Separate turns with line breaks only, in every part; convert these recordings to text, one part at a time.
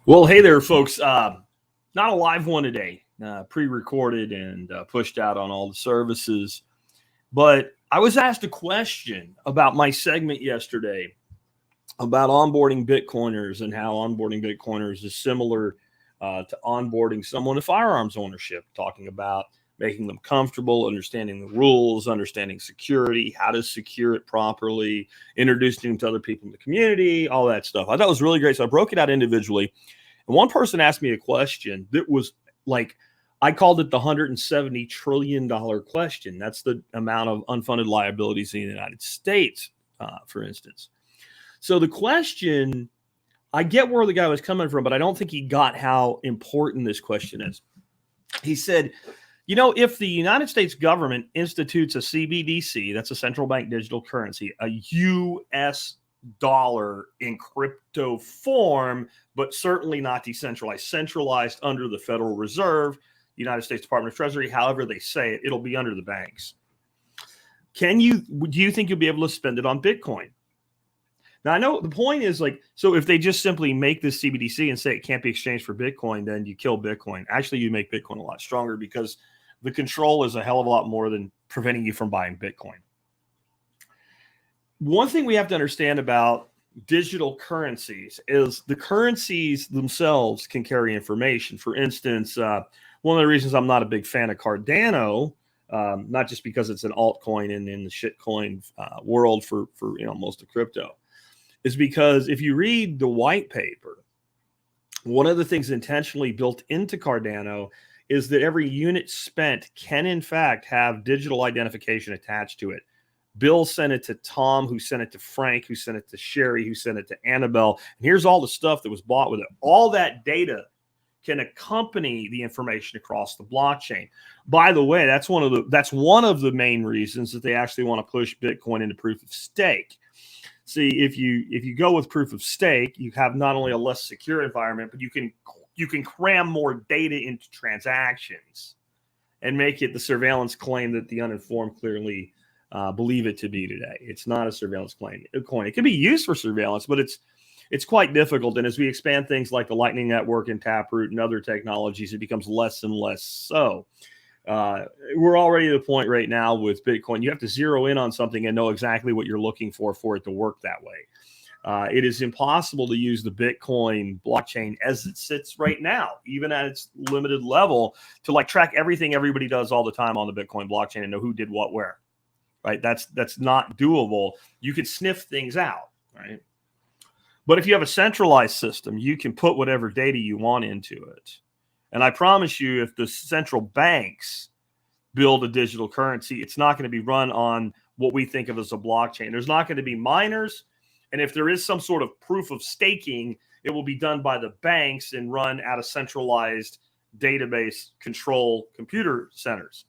Well, hey there, folks. Not a live one today, pre-recorded and pushed out on all the services. But I was asked a question about my segment yesterday about onboarding Bitcoiners and how onboarding Bitcoiners is similar to onboarding someone to firearms ownership, talking about making them comfortable, understanding the rules, understanding security, how to secure it properly, introducing them to other people in the community, all that stuff. I thought it was really great. So I broke it out individually. And one person asked me a question that was like, I called it the $170 trillion question. That's the amount of unfunded liabilities in the United States, for instance. So the question, I get where the guy was coming from, but I don't think he got how important this question is. He said, if the United States government institutes a CBDC, that's a central bank digital currency, a US dollar in crypto form, but certainly not decentralized, centralized under the Federal Reserve, United States Department of Treasury, however they say it, it'll be under the banks. Do you think you'll be able to spend it on Bitcoin? Now, I know the point is so if they just simply make this CBDC and say it can't be exchanged for Bitcoin, then you kill Bitcoin. Actually, you make Bitcoin a lot stronger because the control is a hell of a lot more than preventing you from buying Bitcoin. One thing we have to understand about digital currencies is the currencies themselves can carry information. For instance, one of the reasons I'm not a big fan of Cardano, not just because it's an altcoin and in the shitcoin world for most of crypto, is because if you read the white paper, one of the things intentionally built into Cardano is that every unit spent can in fact have digital identification attached to it. Bill sent it to Tom, who sent it to Frank, who sent it to Sherry, who sent it to Annabelle. And here's all the stuff that was bought with it. All that data can accompany the information across the blockchain. By the way, that's one of the main reasons that they actually want to push Bitcoin into proof of stake. See, if you go with proof of stake, you have not only a less secure environment, but you can cram more data into transactions and make it the surveillance claim that the uninformed clearly believe it to be today. It's not a surveillance coin. It can be used for surveillance, but it's quite difficult. And as we expand things like the Lightning Network and Taproot and other technologies, it becomes less and less so. We're already at the point right now with Bitcoin. You have to zero in on something and know exactly what you're looking for it to work that way. It is impossible to use the Bitcoin blockchain as it sits right now, even at its limited level, to track everything everybody does all the time on the Bitcoin blockchain and know who did what where. Right? That's not doable. You can sniff things out, right? But if you have a centralized system, you can put whatever data you want into it. And I promise you, if the central banks build a digital currency, it's not going to be run on what we think of as a blockchain. There's not going to be miners. And if there is some sort of proof of staking, it will be done by the banks and run out of centralized database control computer centers.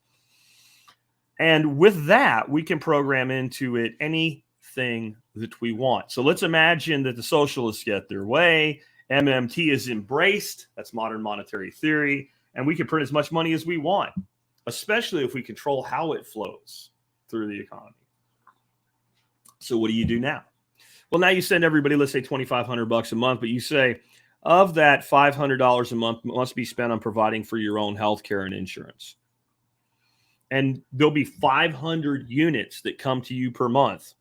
And with that, we can program into it anything that we want. So let's imagine that the socialists get their way. MMT is embraced. That's modern monetary theory. And we can print as much money as we want, especially if we control how it flows through the economy. So what do you do now? Well, now you send everybody, let's say $2,500 a month, but you say of that $500 a month must be spent on providing for your own health care and insurance. And there'll be 500 units that come to you per month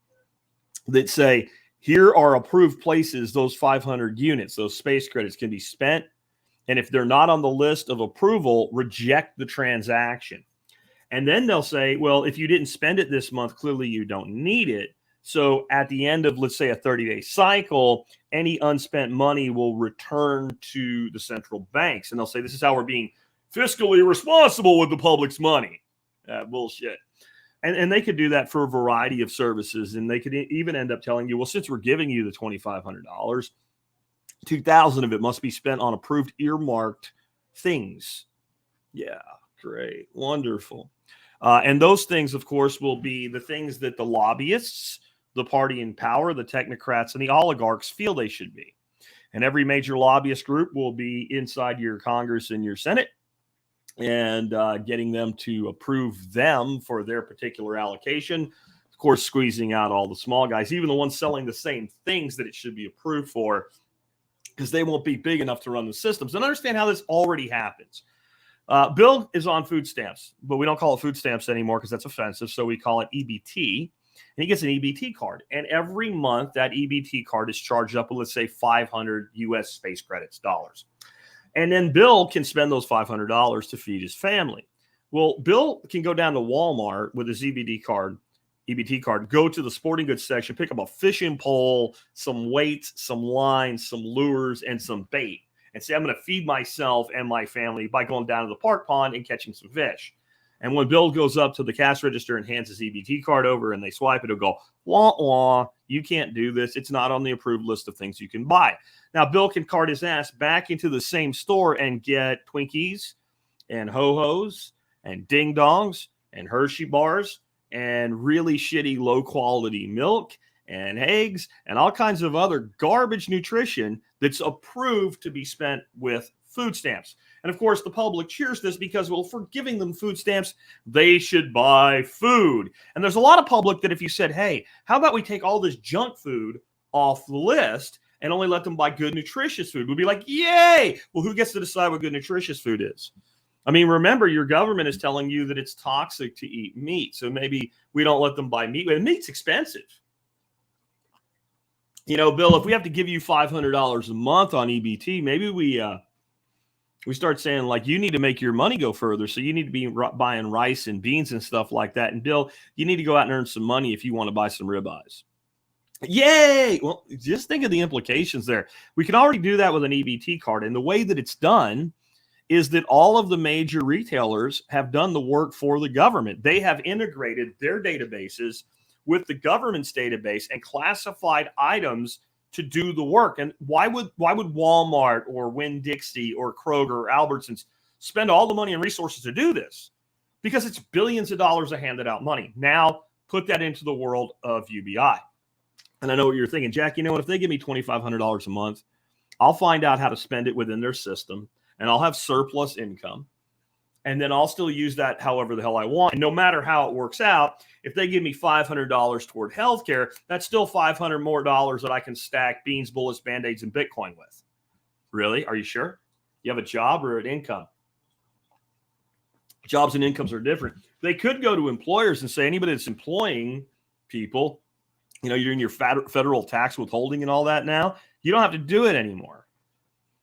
that say, here are approved places, those 500 units, those space credits can be spent. And if they're not on the list of approval, reject the transaction. And then they'll say, well, if you didn't spend it this month, clearly you don't need it. So at the end of, let's say, a 30-day cycle, any unspent money will return to the central banks. And they'll say, this is how we're being fiscally responsible with the public's money. Bullshit. And they could do that for a variety of services. And they could even end up telling you, well, since we're giving you the $2,500, $2,000 of it must be spent on approved earmarked things. Yeah, great. Wonderful. And those things, of course, will be the things that the lobbyists, the party in power, the technocrats, and the oligarchs feel they should be. And every major lobbyist group will be inside your Congress and your Senate, and getting them to approve them for their particular allocation. Of course, squeezing out all the small guys, even the ones selling the same things that it should be approved for, because they won't be big enough to run the systems. And understand how this already happens. Bill is on food stamps, but we don't call it food stamps anymore because that's offensive. So we call it EBT. And he gets an EBT card. And every month, that EBT card is charged up with, let's say, 500 U.S. space credits, dollars. And then Bill can spend those $500 to feed his family. Well, Bill can go down to Walmart with his EBT card, go to the sporting goods section, pick up a fishing pole, some weights, some lines, some lures, and some bait, and say, I'm going to feed myself and my family by going down to the park pond and catching some fish. And when Bill goes up to the cash register and hands his EBT card over and they swipe it, it'll go, wah, wah, you can't do this. It's not on the approved list of things you can buy. Now, Bill can cart his ass back into the same store and get Twinkies and Ho-Hos and Ding Dongs and Hershey bars and really shitty low-quality milk and eggs and all kinds of other garbage nutrition that's approved to be spent with food stamps. And of course, the public cheers this because, well, for giving them food stamps, they should buy food. And there's a lot of public that if you said, hey, how about we take all this junk food off the list and only let them buy good, nutritious food, would be like, yay! Well, who gets to decide what good, nutritious food is? I mean, remember, your government is telling you that it's toxic to eat meat. So maybe we don't let them buy meat. And meat's expensive. You know, Bill, if we have to give you $500 a month on EBT, maybe we start saying, like, you need to make your money go further. So you need to be buying rice and beans and stuff like that. And Bill, you need to go out and earn some money if you want to buy some ribeyes. Yay! Well, just think of the implications there. We can already do that with an EBT card. And the way that it's done is that all of the major retailers have done the work for the government. They have integrated their databases with the government's database and classified items to do the work. And why would Walmart or Winn-Dixie or Kroger or Albertsons spend all the money and resources to do this? Because it's billions of dollars of handed out money. Now put that into the world of UBI. And I know what you're thinking, Jack, you know what? If they give me $2,500 a month, I'll find out how to spend it within their system and I'll have surplus income. And then I'll still use that however the hell I want. And no matter how it works out, if they give me $500 toward healthcare, that's still $500 more that I can stack beans, bullets, Band-Aids, and Bitcoin with. Really? Are you sure? You have a job or an income? Jobs and incomes are different. They could go to employers and say, anybody that's employing people, you know, you're in your federal tax withholding and all that now, you don't have to do it anymore.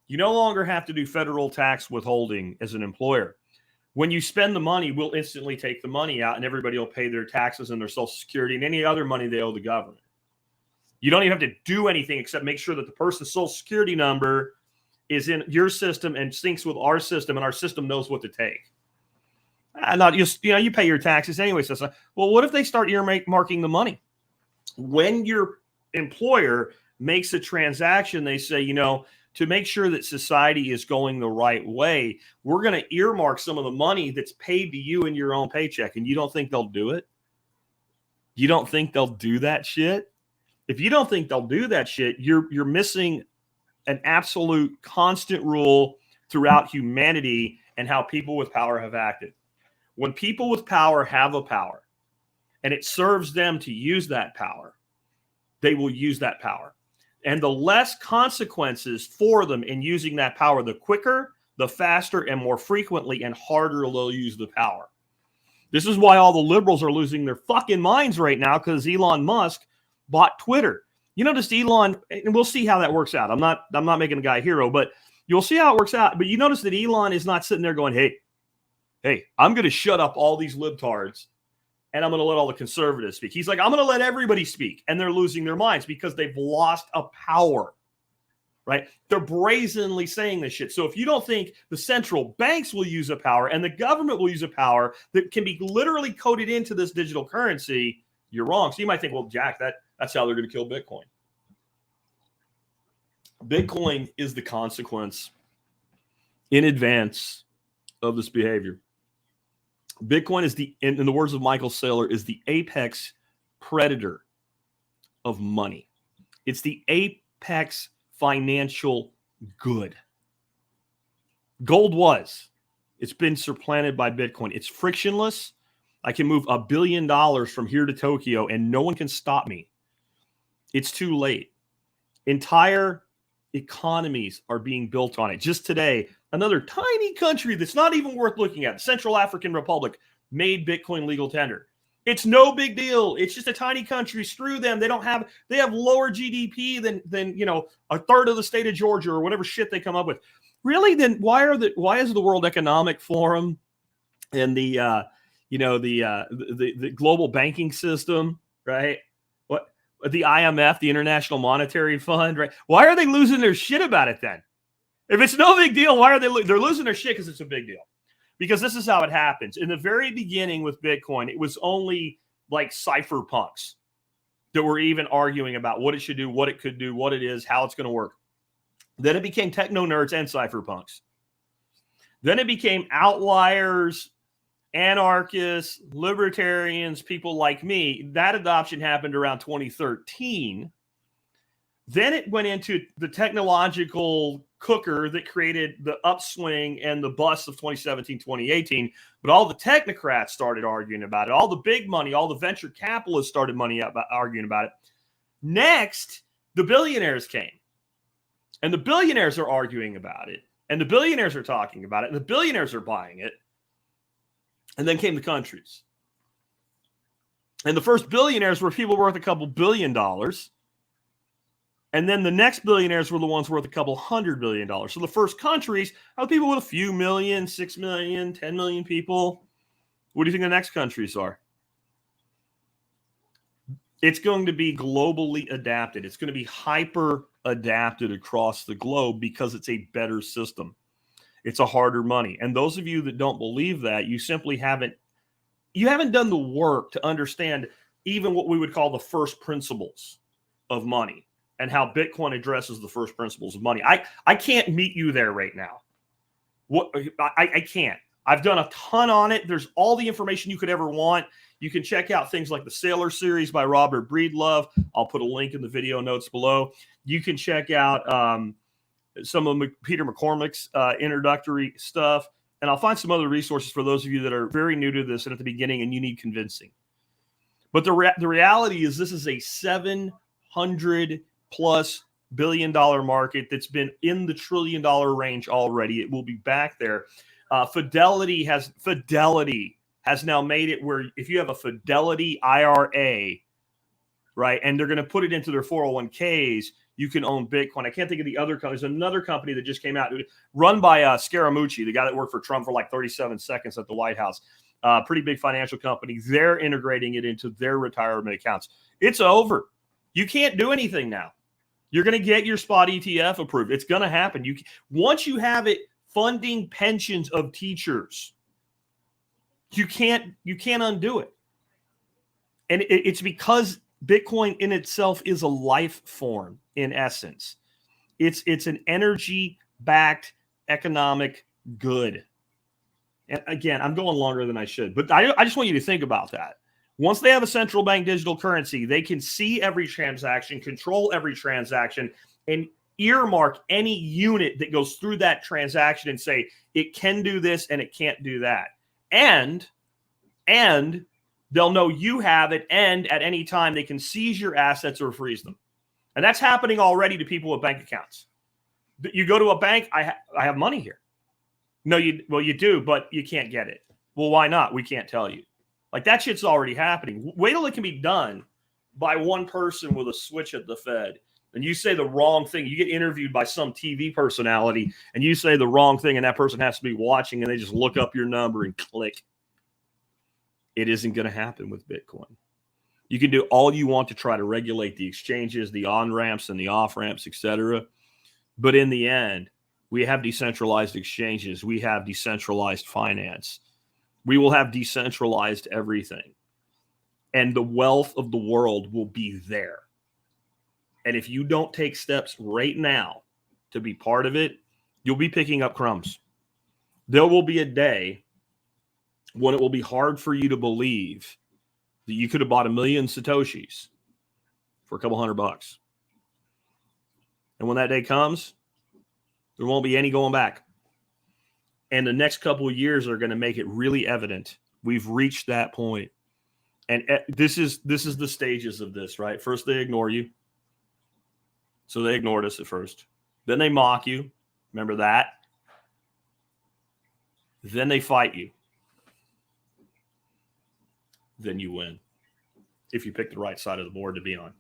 You no longer have to do federal tax withholding as an employer. When you spend the money, we'll instantly take the money out and everybody will pay their taxes and their Social Security and any other money they owe the government. You don't even have to do anything except make sure that the person's Social Security number is in your system and syncs with our system, and our system knows what to take. Not just, you know, you pay your taxes anyway. So, well, what if they start earmarking the money? When your employer makes a transaction, they say, you know, to make sure that society is going the right way, we're going to earmark some of the money that's paid to you in your own paycheck. And you don't think they'll do it? You don't think they'll do that shit? If you don't think they'll do that shit, you're missing an absolute constant rule throughout humanity and how people with power have acted. When people with power have a power and it serves them to use that power, they will use that power. And the less consequences for them in using that power, the quicker, the faster, and more frequently and harder they'll use the power. This is why all the liberals are losing their fucking minds right now, because Elon Musk bought Twitter. You notice Elon, and we'll see how that works out. I'm not making the guy a hero, but you'll see how it works out. But you notice that Elon is not sitting there going, hey, I'm going to shut up all these libtards and I'm going to let all the conservatives speak. He's like, I'm going to let everybody speak. And they're losing their minds because they've lost a power, right? They're brazenly saying this shit. So if you don't think the central banks will use a power and the government will use a power that can be literally coded into this digital currency, you're wrong. So you might think, well, Jack, that's how they're going to kill Bitcoin. Bitcoin is the consequence in advance of this behavior. Bitcoin is in the words of Michael Saylor, is the apex predator of money. It's the apex financial good. Gold was. It's been supplanted by Bitcoin. It's frictionless. I can move $1 billion from here to Tokyo and no one can stop me. It's too late. Entire economies are being built on it. Just today, another tiny country that's not even worth looking at, Central African Republic, made Bitcoin legal tender. It's no big deal. It's just a tiny country. Screw them. They have lower GDP than a third of the state of Georgia or whatever shit they come up with. Really? Then why is the World Economic Forum and the global banking system, right? What the IMF, the International Monetary Fund, right? Why are they losing their shit about it then? If it's no big deal, why are they're losing their shit? Because it's a big deal. Because this is how it happens. In the very beginning with Bitcoin, it was only like cypherpunks that were even arguing about what it should do, what it could do, what it is, how it's going to work. Then it became techno nerds and cypherpunks. Then it became outliers, anarchists, libertarians, people like me. That adoption happened around 2013. Then it went into the technological cooker that created the upswing and the bust of 2017, 2018. But all the technocrats started arguing about it. All the big money, all the venture capitalists started arguing about it. Next, the billionaires came. And the billionaires are arguing about it. And the billionaires are talking about it. And the billionaires are buying it. And then came the countries. And the first billionaires were people worth a couple $1 billion. And then the next billionaires were the ones worth a couple $100 billion. So the first countries are the people with a few million, 6 million, 10 million people. What do you think the next countries are? It's going to be globally adapted. It's going to be hyper adapted across the globe because it's a better system. It's a harder money. And those of you that don't believe that, you simply haven't done the work to understand even what we would call the first principles of money and how Bitcoin addresses the first principles of money. I can't meet you there right now. I can't. I've done a ton on it. There's all the information you could ever want. You can check out things like the Sailor series by Robert Breedlove. I'll put a link in the video notes below. You can check out some of Peter McCormick's introductory stuff. And I'll find some other resources for those of you that are very new to this and at the beginning and you need convincing. But the reality is this is a $700+ billion market that's been in the $1 trillion range already. It will be back there. Fidelity has now made it where if you have a Fidelity IRA, right, and they're going to put it into their 401ks, you can own Bitcoin. I can't think of the other company. There's another company that just came out, run by Scaramucci, the guy that worked for Trump for like 37 seconds at the White House. Pretty big financial company. They're integrating it into their retirement accounts. It's over. You can't do anything now. You're going to get your spot ETF approved. It's going to happen. Once you have it funding pensions of teachers, you can't undo it. And it's because Bitcoin in itself is a life form in essence. It's an energy-backed economic good. And again, I'm going longer than I should, but I just want you to think about that. Once they have a central bank digital currency, they can see every transaction, control every transaction, and earmark any unit that goes through that transaction and say, it can do this and it can't do that. And they'll know you have it, and at any time they can seize your assets or freeze them. And that's happening already to people with bank accounts. You go to a bank, I have money here. No, you do, but you can't get it. Well, why not? We can't tell you. Like that shit's already happening. Wait till it can be done by one person with a switch at the Fed. And you say the wrong thing. You get interviewed by some TV personality and you say the wrong thing and that person has to be watching and they just look up your number and click. It isn't going to happen with Bitcoin. You can do all you want to try to regulate the exchanges, the on-ramps and the off-ramps, etc. But in the end, we have decentralized exchanges. We have decentralized finance. We will have decentralized everything. And the wealth of the world will be there. And if you don't take steps right now to be part of it, you'll be picking up crumbs. There will be a day when it will be hard for you to believe that you could have bought 1 million Satoshis for a couple $100. And when that day comes, there won't be any going back. And the next couple of years are going to make it really evident. We've reached that point. And this is the stages of this, right? First, they ignore you. So they ignored us at first. Then they mock you. Remember that? Then they fight you. Then you win if you pick the right side of the board to be on.